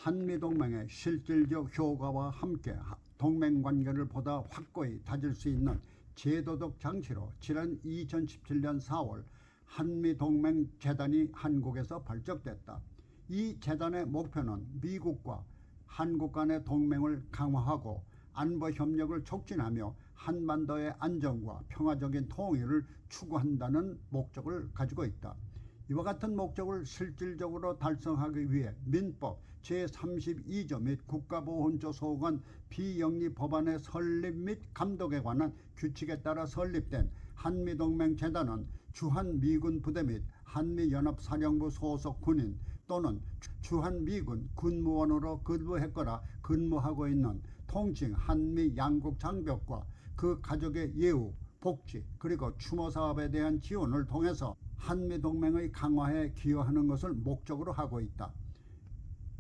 한미동맹의 실질적 효과와 함께 동맹관계를 보다 확고히 다질 수 있는 제도적 장치로 지난 2017년 4월 한미동맹재단이 한국에서 발족됐다. 이 재단의 목표는 미국과 한국 간의 동맹을 강화하고 안보 협력을 촉진하며 한반도의 안정과 평화적인 통일을 추구한다는 목적을 가지고 있다. 이와 같은 목적을 실질적으로 달성하기 위해 민법 제32조 및 국가보훈처 소관 비영리 법안의 설립 및 감독에 관한 규칙에 따라 설립된 한미동맹재단은 주한미군 부대 및 한미연합사령부 소속 군인 또는 주한미군 군무원으로 근무했거나 근무하고 있는 통칭 한미 양국 장벽과 그 가족의 예우, 복지 그리고 추모 사업에 대한 지원을 통해서 한미동맹의 강화에 기여하는 것을 목적으로 하고 있다.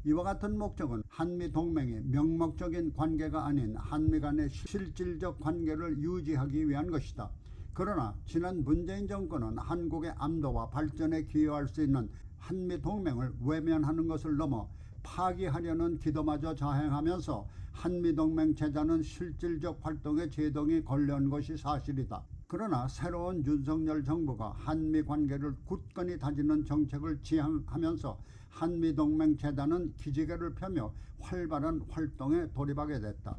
이와 같은 목적은 한미동맹이 명목적인 관계가 아닌 한미 간의 실질적 관계를 유지하기 위한 것이다. 그러나 지난 문재인 정권은 한국의 안보와 발전에 기여할 수 있는 한미동맹을 외면하는 것을 넘어 파기하려는 기도마저 자행하면서 한미동맹재단은 실질적 활동에 제동이 걸려온 것이 사실이다. 그러나 새로운 윤석열 정부가 한미관계를 굳건히 다지는 정책을 지향하면서 한미동맹재단은 기지개를 펴며 활발한 활동에 돌입하게 됐다.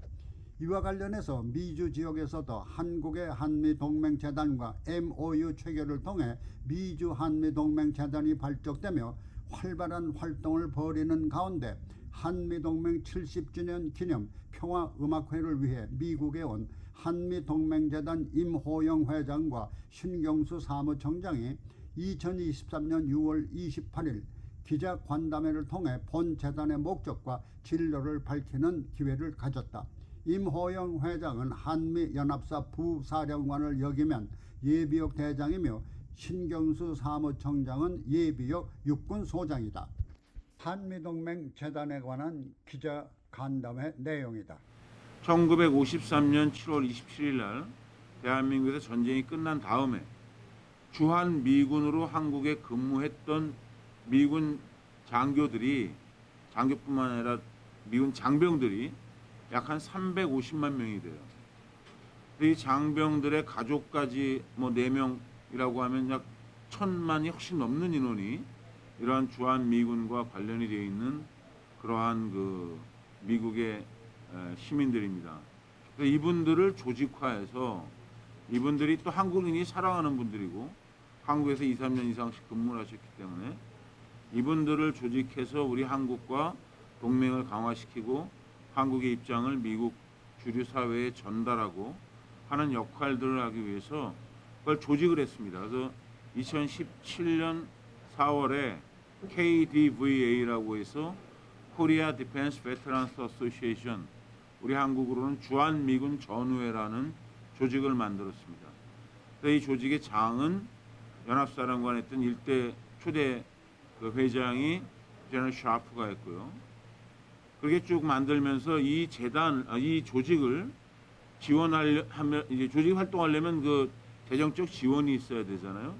이와 관련해서 미주 지역에서도 한국의 한미동맹재단과 MOU 체결을 통해 미주 한미동맹재단이 발족되며 활발한 활동을 벌이는 가운데 한미동맹 70주년 기념 평화음악회를 위해 미국에 온 한미동맹재단 임호영 회장과 신경수 사무총장이 2023년 6월 28일 기자간담회를 통해 본 재단의 목적과 진로를 밝히는 기회를 가졌다. 임호영 회장은 한미연합사 부사령관을 역임한 예비역 대장이며 신경수 사무총장은 예비역 육군소장이다. 한미동맹 재단에 관한 기자간담회 내용이다. 1953년 7월 27일 날 대한민국에서 전쟁이 끝난 다음에 주한미군으로 한국에 근무했던 미군 장교뿐만 아니라 미군 장병들이 약 한 350만 명이 돼요. 이 장병들의 가족까지 4명이라고 하면 약 1,000만이 훨씬 넘는 인원이 이러한 주한미군과 관련이 되어 있는 그러한 미국의 시민들입니다. 그래서 이분들을 조직화해서 이분들이 또 한국인이 사랑하는 분들이고 한국에서 2, 3년 이상씩 근무를 하셨기 때문에 이분들을 조직해서 우리 한국과 동맹을 강화시키고 한국의 입장을 미국 주류 사회에 전달하고 하는 역할들을 하기 위해서 그걸 조직을 했습니다. 그래서 2017년 4월에 KDVA라고 해서 코리아 디펜스 베테랑스 어소시에이션, 우리 한국으로는 주한미군 전우회라는 조직을 만들었습니다. 이 조직의 장은 연합사령관했던 일대 초대 회장이 제너럴 샤프가 했고요. 그렇게 쭉 만들면서 이 조직을 조직 활동하려면 재정적 지원이 있어야 되잖아요.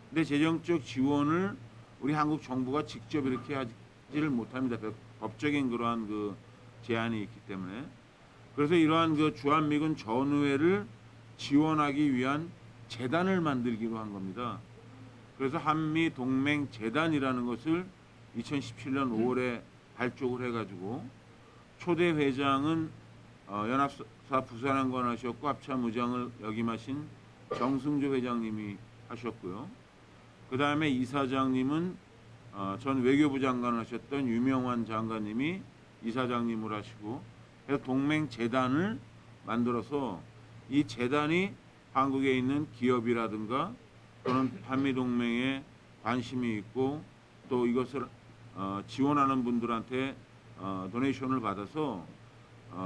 근데 재정적 지원을 우리 한국 정부가 직접 이렇게 하지를 못합니다. 법적인 그러한 제한이 있기 때문에. 그래서 이러한 주한미군 전우회를 지원하기 위한 재단을 만들기로 한 겁니다. 그래서 한미동맹재단이라는 것을 2017년 5월에 발족을 해가지고 초대 회장은 연합사 부사령관 하셨고 합참의장을 역임하신 정승조 회장님이 하셨고요. 그 다음에 이사장님은 전 외교부 장관을 하셨던 유명환 장관님이 이사장님을 하시고, 그래서 동맹재단을 만들어서 이 재단이 한국에 있는 기업이라든가 또는 한미동맹에 관심이 있고 또 이것을 지원하는 분들한테 도네이션을 받아서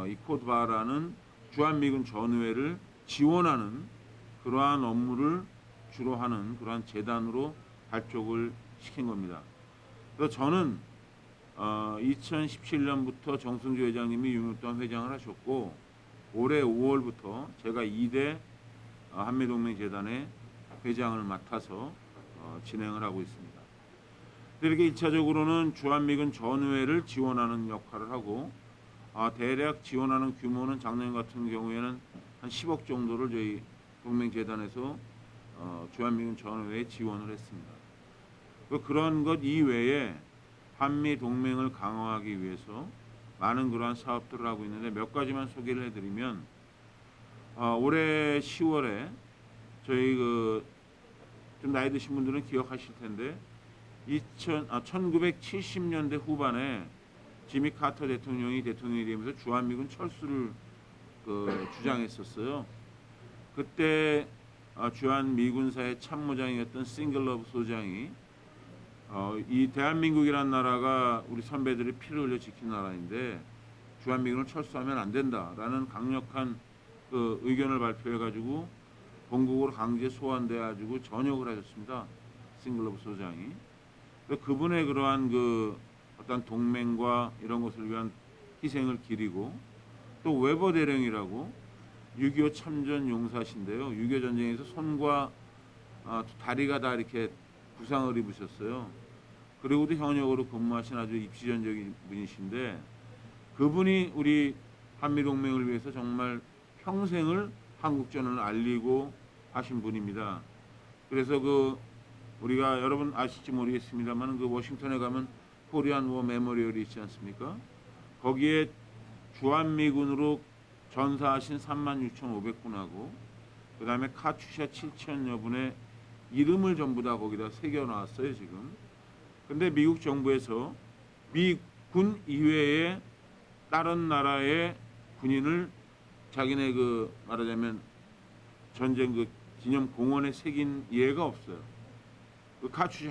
이 코드바라는 주한미군 전우회를 지원하는 그러한 업무를 주로 하는 그러한 재단으로 발족을 시킨 겁니다. 그래서 저는 2017년부터 정승주 회장님이 6년 동안 회장을 하셨고 올해 5월부터 제가 2대 한미동맹재단의 회장을 맡아서 진행을 하고 있습니다. 이렇게 1차적으로는 주한미군 전우회를 지원하는 역할을 하고 대략 지원하는 규모는 작년 같은 경우에는 한 10억 정도를 저희 동맹재단에서 주한미군 전우회에 지원을 했습니다. 그런 것 이외에 한미 동맹을 강화하기 위해서 많은 그러한 사업들을 하고 있는데 몇 가지만 소개를 해드리면 올해 10월에 저희 좀 나이 드신 분들은 기억하실 텐데 1970년대 후반에 지미 카터 대통령이 되면서 주한미군 철수를 주장했었어요. 그때 주한미군사의 참모장이었던 싱글러브 소장이 이 대한민국이라는 나라가 우리 선배들이 피를 흘려 지킨 나라인데 주한미군을 철수하면 안 된다라는 강력한 의견을 발표해가지고 본국으로 강제 소환돼가지고 전역을 하셨습니다. 싱글러브 소장이. 그분의 그러한 어떤 동맹과 이런 것을 위한 희생을 기리고 또 웨버 대령이라고 6.25 참전 용사신데요. 6.25 전쟁에서 손과 다리가 다 이렇게 부상을 입으셨어요. 그리고도 현역으로 근무하신 아주 입시전적인 분이신데 그분이 우리 한미동맹을 위해서 정말 평생을 한국전을 알리고 하신 분입니다. 그래서 우리가 여러분 아실지 모르겠습니다만 워싱턴에 가면 코리안 워 메모리얼이 있지 않습니까? 거기에 주한미군으로 전사하신 36,500분하고 그 다음에 카투샤 7천여 분의 이름을 전부 다 거기다 새겨놨어요 지금. 근데 미국 정부에서 미군 이외에 다른 나라의 군인을 자기네 말하자면 전쟁 기념 공원에 새긴 예가 없어요.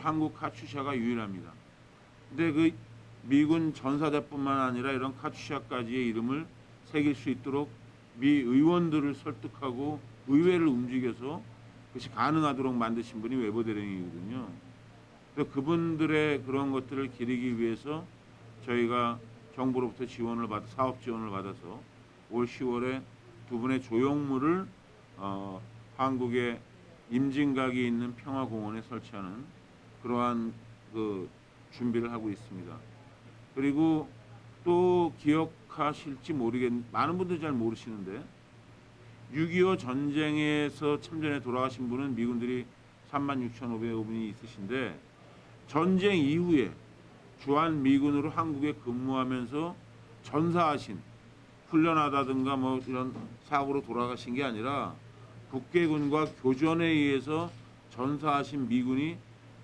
한국 카투샤가 유일합니다. 근데 미군 전사자뿐만 아니라 이런 카투샤까지의 이름을 새길 수 있도록 미 의원들을 설득하고 의회를 움직여서 그것이 가능하도록 만드신 분이 웨버 대령이거든요. 그래서 그분들의 그런 것들을 기리기 위해서 저희가 정부로부터 사업 지원을 받아서 올 10월에 두 분의 조형물을 한국의 임진각이 있는 평화공원에 설치하는 그러한 준비를 하고 있습니다. 그리고 또 기억하실지 많은 분들이 잘 모르시는데 6.25 전쟁에서 참전에 돌아가신 분은 미군들이 36,500분이 있으신데 전쟁 이후에 주한미군으로 한국에 근무하면서 전사하신 훈련하다든가 이런 사고로 돌아가신 게 아니라 국계군과 교전에 의해서 전사하신 미군이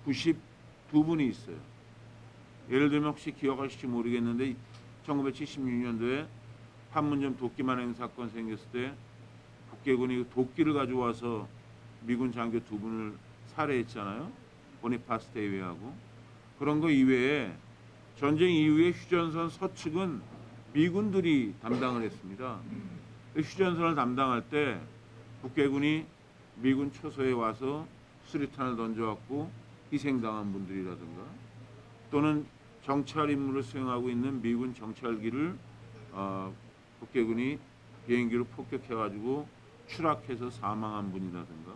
92분이 있어요. 예를 들면 혹시 기억하실지 모르겠는데 1976년도에 판문점 도끼 만행 사건 생겼을 때 국계군이 도끼를 가져와서 미군 장교 2분을 살해했잖아요. 보니파스 대위하고. 그런 거 이외에 전쟁 이후에 휴전선 서측은 미군들이 담당을 했습니다. 휴전선을 담당할 때 국계군이 미군 초소에 와서 수리탄을 던져왔고 희생당한 분들이라든가 또는 정찰 임무를 수행하고 있는 미군 정찰기를 국계군이 비행기로 폭격해가지고 추락해서 사망한 분이라든가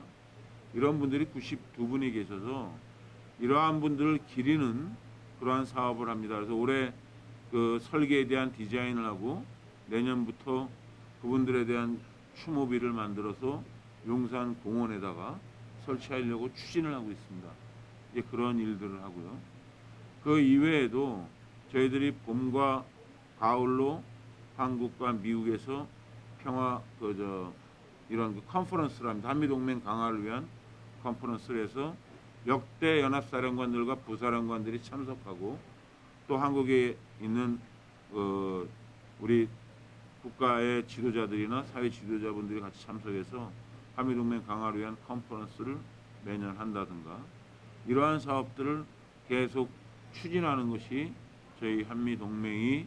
이런 분들이 92분이 계셔서 이러한 분들을 기리는 그러한 사업을 합니다. 그래서 올해 설계에 대한 디자인을 하고 내년부터 그분들에 대한 추모비를 만들어서 용산 공원에다가 설치하려고 추진을 하고 있습니다. 이제 그런 일들을 하고요. 그 이외에도 저희들이 봄과 가을로 한국과 미국에서 평화 이런 컨퍼런스를 합니다. 한미동맹 강화를 위한 컨퍼런스를 해서 역대 연합사령관들과 부사령관들이 참석하고 또 한국에 있는 우리 국가의 지도자들이나 사회 지도자분들이 같이 참석해서 한미동맹 강화를 위한 컨퍼런스를 매년 한다든가 이러한 사업들을 계속 추진하는 것이 저희 한미동맹이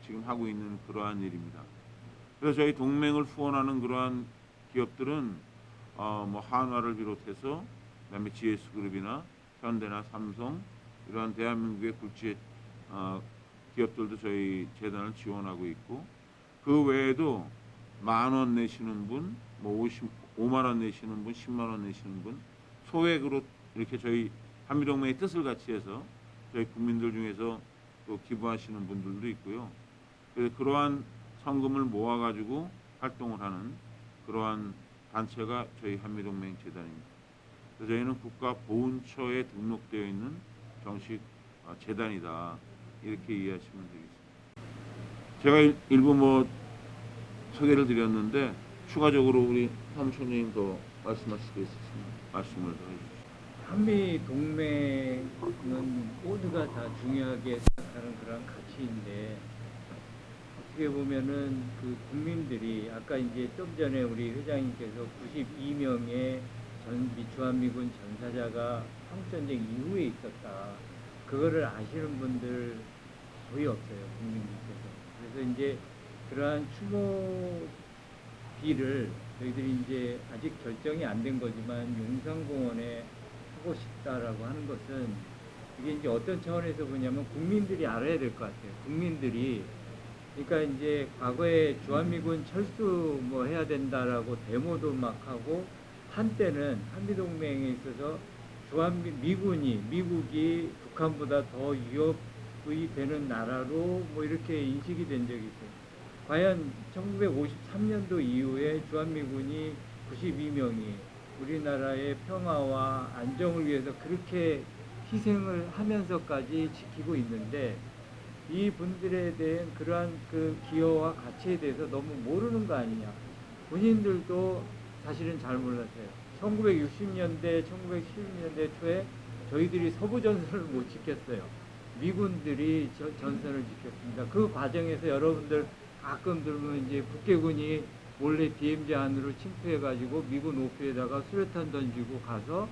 지금 하고 있는 그러한 일입니다. 그래서 저희 동맹을 후원하는 그러한 기업들은 한화를 비롯해서 그다음에 GS그룹이나 현대나 삼성 이러한 대한민국의 굴지 기업들도 저희 재단을 지원하고 있고 그 외에도 10,000원 내시는 분, 5만 원 내시는 분, 10만 원 내시는 분 소액으로 이렇게 저희 한미동맹의 뜻을 같이 해서 저희 국민들 중에서 또 기부하시는 분들도 있고요. 그래서 그러한 성금을 모아가지고 활동을 하는 그러한 단체가 저희 한미동맹재단입니다. 그래서 저희는 국가보훈처에 등록되어 있는 정식 재단이다, 이렇게 이해하시면 되겠습니다. 제가 일부 소개를 드렸는데 추가적으로 우리 사무총장님 더 말씀하실 게 있으시면 말씀을 더 해주시죠. 한미 동맹은 모두가 다 중요하게 생각하는 그런 가치인데, 어떻게 보면은 그 국민들이 아까 이제 좀 전에 우리 회장님께서 92명의 주한미군 전사자가 한국전쟁 이후에 있었다, 그거를 아시는 분들 거의 없어요, 국민들께서. 그래서 이제 그러한 추모비를 저희들이 이제 아직 결정이 안 된 거지만 용산공원에 하고 싶다라고 하는 것은, 이게 이제 어떤 차원에서 보냐면 국민들이 알아야 될 것 같아요. 국민들이, 그러니까 이제 과거에 주한미군 철수 해야 된다라고 데모도 막 하고, 한때는 한미동맹에 있어서 미국이 북한보다 더 위협이 되는 나라로 이렇게 인식이 된 적이 있어요. 과연 1953년도 이후에 주한미군이 92명이 우리나라의 평화와 안정을 위해서 그렇게 희생을 하면서까지 지키고 있는데, 이 분들에 대한 그러한 그 기여와 가치에 대해서 너무 모르는 거 아니냐. 본인들도 사실은 잘 몰랐어요. 1960년대, 1970년대 초에 저희들이 서부전선을 못 지켰어요. 미군들이 전선을 지켰습니다. 그 과정에서 여러분들 가끔 들으면 이제 북해군이 몰래 DMZ 안으로 침투해가지고 미군 오표에다가 수류탄 던지고 가서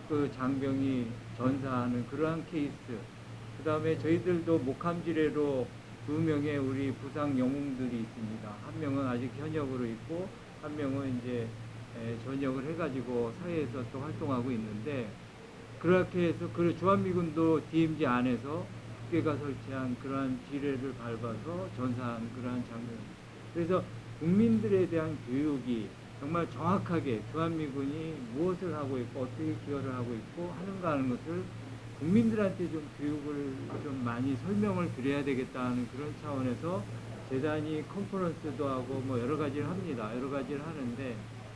그 장병이 전사하는 그러한 케이스. 그 다음에 저희들도 목함지뢰로 2명의 우리 부상 영웅들이 있습니다. 한 명은 아직 현역으로 있고, 한 명은 이제 전역을 해가지고 사회에서 또 활동하고 있는데, 그렇게 해서 그 주한미군도 DMZ 안에서 국계가 설치한 그러한 지뢰를 밟아서 전사한 그러한 장면. 그래서 국민들에 대한 교육이 정말 정확하게 주한미군이 무엇을 하고 있고 어떻게 기여를 하고 있고 하는가 하는 것을 국민들한테 좀 교육을 좀 많이 설명을 드려야 되겠다는 그런 차원에서 재단이 컨퍼런스도 하고 여러 가지를 합니다. 여러 가지를 하는데,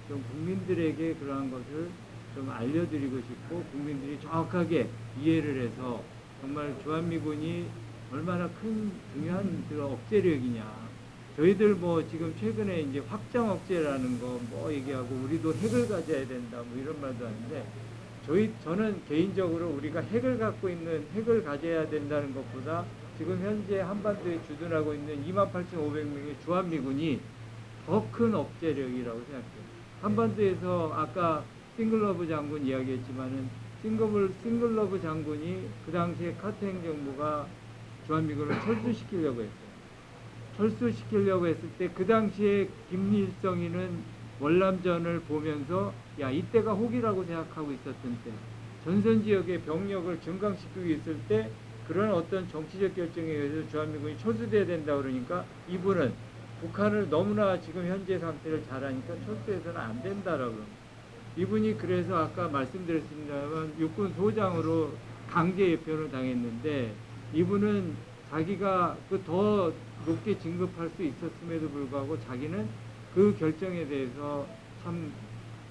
좀 국민들에게 그러한 것을 좀 알려드리고 싶고, 국민들이 정확하게 이해를 해서 정말 주한미군이 얼마나 큰 중요한 그 억제력이냐. 저희들 지금 최근에 이제 확장 억제라는 거 얘기하고, 우리도 핵을 가져야 된다 이런 말도 하는데, 저는 개인적으로 우리가 핵을 가져야 된다는 것보다 지금 현재 한반도에 주둔하고 있는 28,500명의 주한미군이 더 큰 억제력이라고 생각해요. 한반도에서 아까 싱글러브 장군 이야기했지만은, 싱글러브 장군이 그 당시에 카트 행정부가 주한미군을 철수시키려고 했어요. 철수시키려고 했을 때 그 당시에 김일성이는 월남전을 보면서 이때가 호기라고 생각하고 있었던 때, 전선지역의 병력을 증강시키고 있을 때 그런 어떤 정치적 결정에 의해서 주한미군이 철수돼야 된다 그러니까, 이분은 북한을 너무나 지금 현재 상태를 잘 아니까 철수해서는 안 된다라고. 이분이 그래서 아까 말씀드렸습니다만 육군 소장으로 강제 예편을 당했는데, 이분은 자기가 더 높게 진급할 수 있었음에도 불구하고 자기는 그 결정에 대해서 참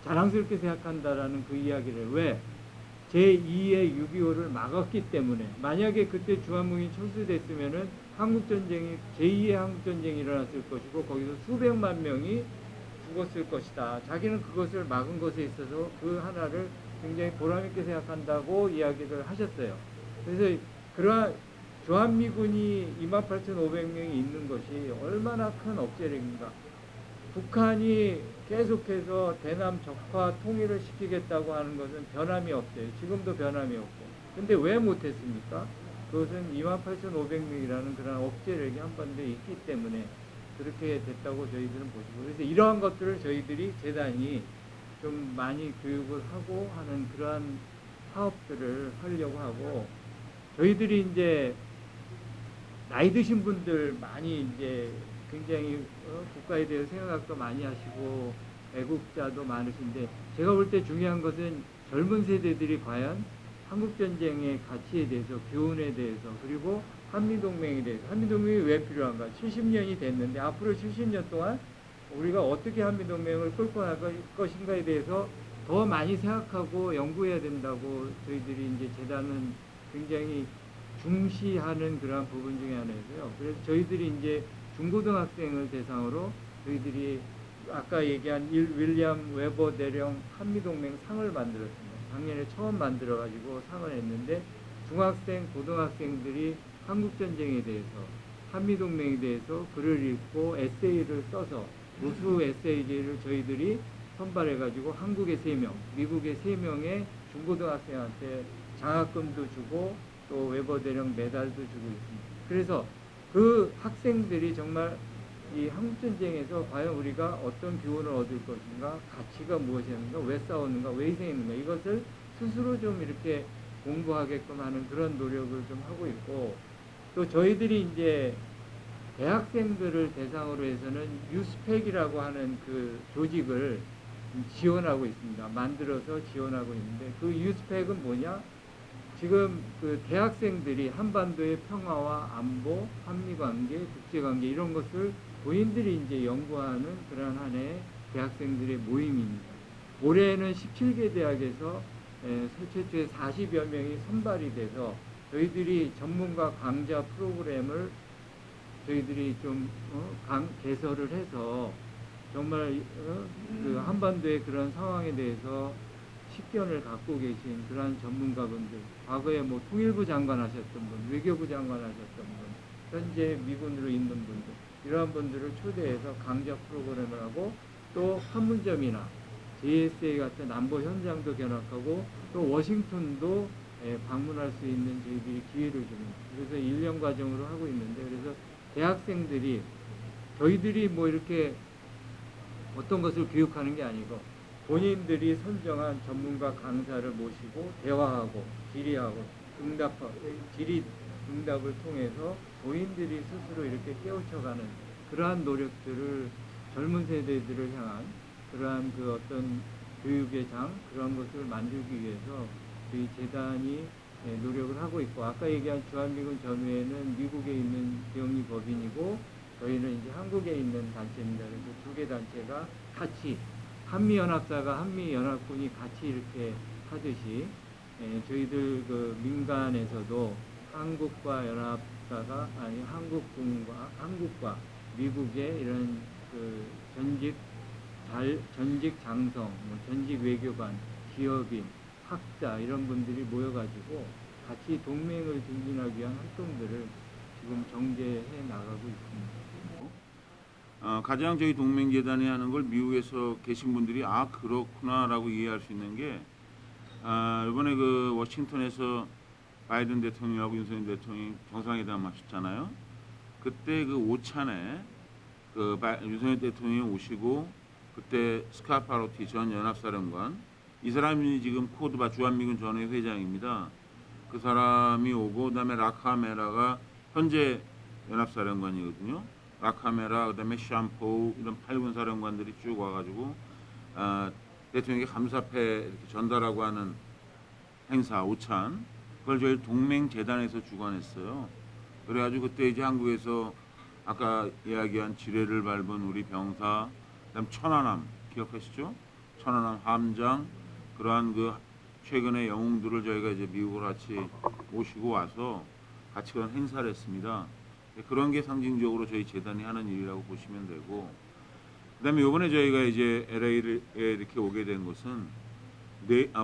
자랑스럽게 생각한다라는 그 이야기를, 왜? 제2의 6.25를 막았기 때문에. 만약에 그때 주한미군이 철수됐으면은 제2의 한국전쟁이 일어났을 것이고, 거기서 수백만 명이 죽었을 것이다. 자기는 그것을 막은 것에 있어서 그 하나를 굉장히 보람있게 생각한다고 이야기를 하셨어요. 그래서 그러한 주한미군이 28,500명이 있는 것이 얼마나 큰 억제력인가. 북한이 계속해서 대남 적화 통일을 시키겠다고 하는 것은 변함이 없어요. 지금도 변함이 없고. 근데 왜 못했습니까? 그것은 28,500명이라는 그런 억제력이 한반도에 있기 때문에 그렇게 됐다고 저희들은 보시고, 그래서 이러한 것들을 저희들이 재단이 좀 많이 교육을 하고 하는 그러한 사업들을 하려고 하고, 저희들이 이제 나이 드신 분들 많이 이제 굉장히 국가에 대해서 생각도 많이 하시고 애국자도 많으신데, 제가 볼 때 중요한 것은 젊은 세대들이 과연 한국전쟁의 가치에 대해서, 교훈에 대해서, 그리고 한미동맹에 대해서, 한미동맹이 왜 필요한가? 70년이 됐는데 앞으로 70년 동안 우리가 어떻게 한미동맹을 끌고 나갈 것인가에 대해서 더 많이 생각하고 연구해야 된다고 저희들이 이제 재단은 굉장히 중시하는 그런 부분 중에 하나이고요. 그래서 저희들이 이제 중고등학생을 대상으로 저희들이 아까 얘기한 윌리엄 웨버 대령 한미동맹 상을 만들었습니다. 작년에 처음 만들어가지고 상을 했는데 중학생, 고등학생들이 한국전쟁에 대해서, 한미동맹에 대해서 글을 읽고 에세이를 써서 우수 에세이지를 저희들이 선발해가지고 한국의 3명, 미국의 3명의 중고등학생한테 장학금도 주고 또 웨버 대령 메달도 주고 있습니다. 그래서 그 학생들이 정말 이 한국전쟁에서 과연 우리가 어떤 교훈을 얻을 것인가, 가치가 무엇이었는가, 왜 싸웠는가, 왜 희생했는가, 이것을 스스로 좀 이렇게 공부하게끔 하는 그런 노력을 좀 하고 있고, 또 저희들이 이제 대학생들을 대상으로 해서는 유스펙이라고 하는 그 조직을 지원하고 있습니다. 만들어서 지원하고 있는데, 그 유스펙은 뭐냐? 지금 그 대학생들이 한반도의 평화와 안보, 한미관계, 국제관계 이런 것을 본인들이 이제 연구하는 그런 한 해의 대학생들의 모임입니다. 올해는 17개 대학에서 최초에 40여 명이 선발이 돼서 저희들이 전문가 강좌 프로그램을 저희들이 좀 개설을 해서 정말 그 한반도의 그런 상황에 대해서 식견을 갖고 계신 그러한 전문가분들, 과거에 뭐 통일부 장관 하셨던 분, 외교부 장관 하셨던 분, 현재 미군으로 있는 분들, 이러한 분들을 초대해서 강좌 프로그램을 하고, 또 판문점이나 JSA 같은 안보 현장도 견학하고, 또 워싱턴도 방문할 수 있는 저희들이 기회를 줍니다. 그래서 1년 과정으로 하고 있는데, 그래서 대학생들이 저희들이 뭐 이렇게 어떤 것을 교육하는 게 아니고 본인들이 선정한 전문가 강사를 모시고 대화하고 질의하고 질의 응답을 통해서 본인들이 스스로 이렇게 깨우쳐가는 그러한 노력들을 젊은 세대들을 향한 그러한 그 어떤 교육의 장, 그런 것을 만들기 위해서 저희 재단이 노력을 하고 있고, 아까 얘기한 주한미군 전후에는 미국에 있는 기영리 법인이고 저희는 이제 한국에 있는 단체입니다. 그래서 두 개 단체가 같이 한미연합사가 한미연합군이 같이 이렇게 하듯이 저희들 그 민간에서도 한국과 연합사가 아니 한국과 미국의 이런 그 전직 장성, 뭐 전직 외교관, 기업인, 학자 이런 분들이 모여가지고 같이 동맹을 증진하기 위한 활동들을 지금 전개해 나가고 있습니다. 가장 저희 동맹재단이 하는 걸 미국에서 계신 분들이 그렇구나라고 이해할 수 있는 게, 이번에 그 워싱턴에서 바이든 대통령하고 윤석열 대통령이 정상회담 하셨잖아요. 그때 그 오찬에 그 윤석열 대통령이 오시고, 그때 스카파로티 전 연합사령관, 이 사람이 지금 코드바 주한미군 전회 회장입니다. 그 사람이 오고, 그다음에 라카메라가 현재 연합사령관이거든요. 라카메라, 그다음에 샴포 이런 8군 사령관들이 쭉 와가지고 대통령에게 감사패 이렇게 전달하고 하는 행사 오찬, 그걸 저희 동맹재단에서 주관했어요. 그래가지고 그때 이제 한국에서 아까 이야기한 지뢰를 밟은 우리 병사, 그다음 천안함 기억하시죠? 천안함 함장, 그러한 그 최근의 영웅들을 저희가 이제 미국으로 같이 모시고 와서 같이 그런 행사를 했습니다. 그런 게 상징적으로 저희 재단이 하는 일이라고 보시면 되고, 그다음에 이번에 저희가 이제 LA에 이렇게 오게 된 것은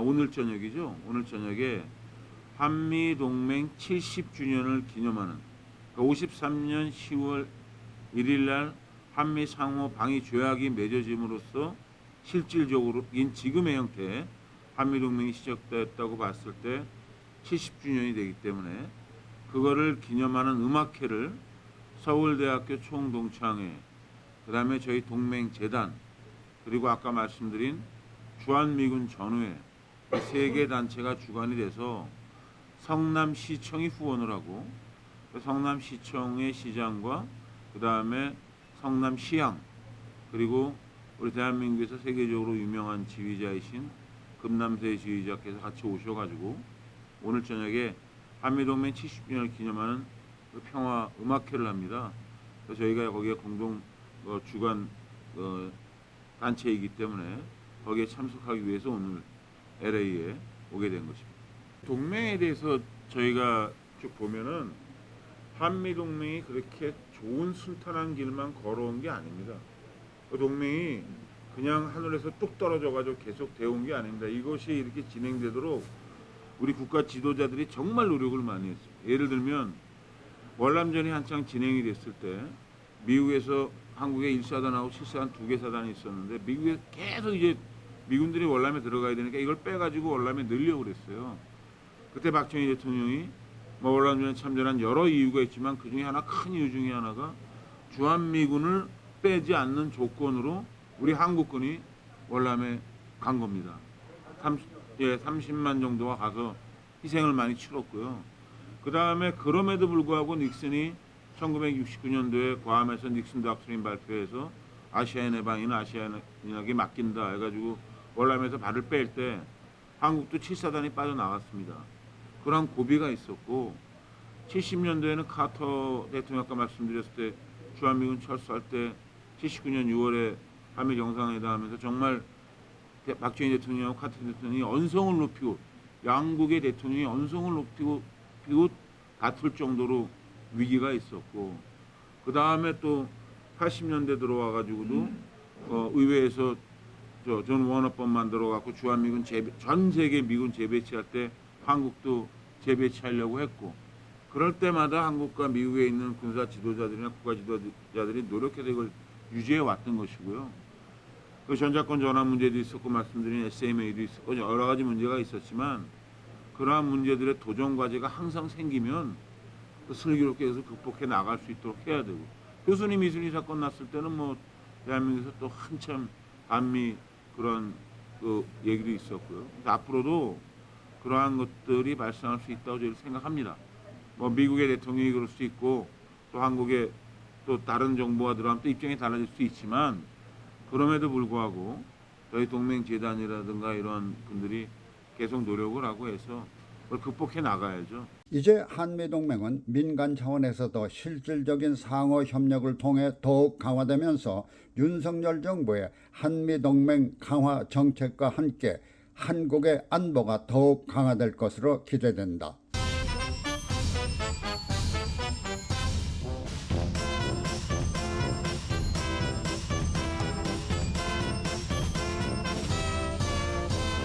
오늘 저녁이죠. 오늘 저녁에 한미 동맹 70주년을 기념하는 53년 10월 1일 날 한미 상호 방위 조약이 맺어짐으로써 실질적으로인 지금의 형태의 한미 동맹이 시작됐다고 봤을 때 70주년이 되기 때문에 그거를 기념하는 음악회를 서울대학교 총동창회, 그 다음에 저희 동맹재단, 그리고 아까 말씀드린 주한미군 전후회, 이 세 개 단체가 주관이 돼서 성남시청이 후원을 하고, 성남시청의 시장과 그 다음에 성남시향, 그리고 우리 대한민국에서 세계적으로 유명한 지휘자이신 금남세 지휘자께서 같이 오셔가지고 오늘 저녁에 한미동맹 70주년을 기념하는 그 평화 음악회를 합니다. 그래서 저희가 거기에 공동 주관 단체이기 때문에 거기에 참석하기 위해서 오늘 LA에 오게 된 것입니다. 동맹에 대해서 저희가 쭉 보면은 한미동맹이 그렇게 좋은 순탄한 길만 걸어온 게 아닙니다. 그 동맹이 그냥 하늘에서 뚝 떨어져가지고 계속 되어온 게 아닙니다. 이것이 이렇게 진행되도록 우리 국가 지도자들이 정말 노력을 많이 했어요. 예를 들면 월남전이 한창 진행이 됐을 때 미국에서 한국에 1사단하고 7사단 2개 사단이 있었는데 미국에 계속 이제 미군들이 월남에 들어가야 되니까 이걸 빼가지고 월남에 넣으려고 그랬어요. 그때 박정희 대통령이 월남전에 참전한 여러 이유가 있지만 그 중에 하나 큰 이유 중에 하나가 주한미군을 빼지 않는 조건으로 우리 한국군이 월남에 간 겁니다. 30만 정도가 가서 희생을 많이 치렀고요. 그 다음에 그럼에도 불구하고 닉슨이 1969년도에 괌에서 닉슨 닥트린 발표해서 아시아인 해방이나 아시아인에게 맡긴다 해가지고 월남에서 발을 뺄 때 한국도 7사단이 빠져나갔습니다. 그런 고비가 있었고 70년도에는 카터 대통령 아까 말씀드렸을 때 주한미군 철수할 때 79년 6월에 한미 정상회담하면서 정말 박정희 대통령하고 카터 대통령이 언성을 높이고 양국의 대통령이 언성을 높이고 다툴 정도로 위기가 있었고 그 다음에 또 80년대 들어와가지고도 의회에서 존 워너법 만들어갖고 주한미군 전 세계 미군 재배치할 때 한국도 재배치하려고 했고 그럴 때마다 한국과 미국에 있는 군사 지도자들이나 국가 지도자들이 노력해서 이걸 유지해 왔던 것이고요. 그 전자권 전환 문제도 있었고 말씀드린 SMA도 있었고 여러 가지 문제가 있었지만 그러한 문제들의 도전 과제가 항상 생기면 그 슬기롭게 해서 극복해 나갈 수 있도록 해야 되고 교수님 이순희 사건 났을 때는 뭐 대한민국에서 또 한참 반미 그런 그 얘기도 있었고요. 그래서 앞으로도 그러한 것들이 발생할 수 있다고 저희는 생각합니다. 뭐 미국의 대통령이 그럴 수 있고 또 한국의 또 다른 정부가 들어가면 또 입장이 달라질 수 있지만 그럼에도 불구하고 저희 동맹재단이라든가 이런 분들이 계속 노력을 하고 해서 그걸 극복해 나가야죠. 이제 한미동맹은 민간 차원에서도 실질적인 상호 협력을 통해 더욱 강화되면서 윤석열 정부의 한미동맹 강화 정책과 함께 한국의 안보가 더욱 강화될 것으로 기대된다.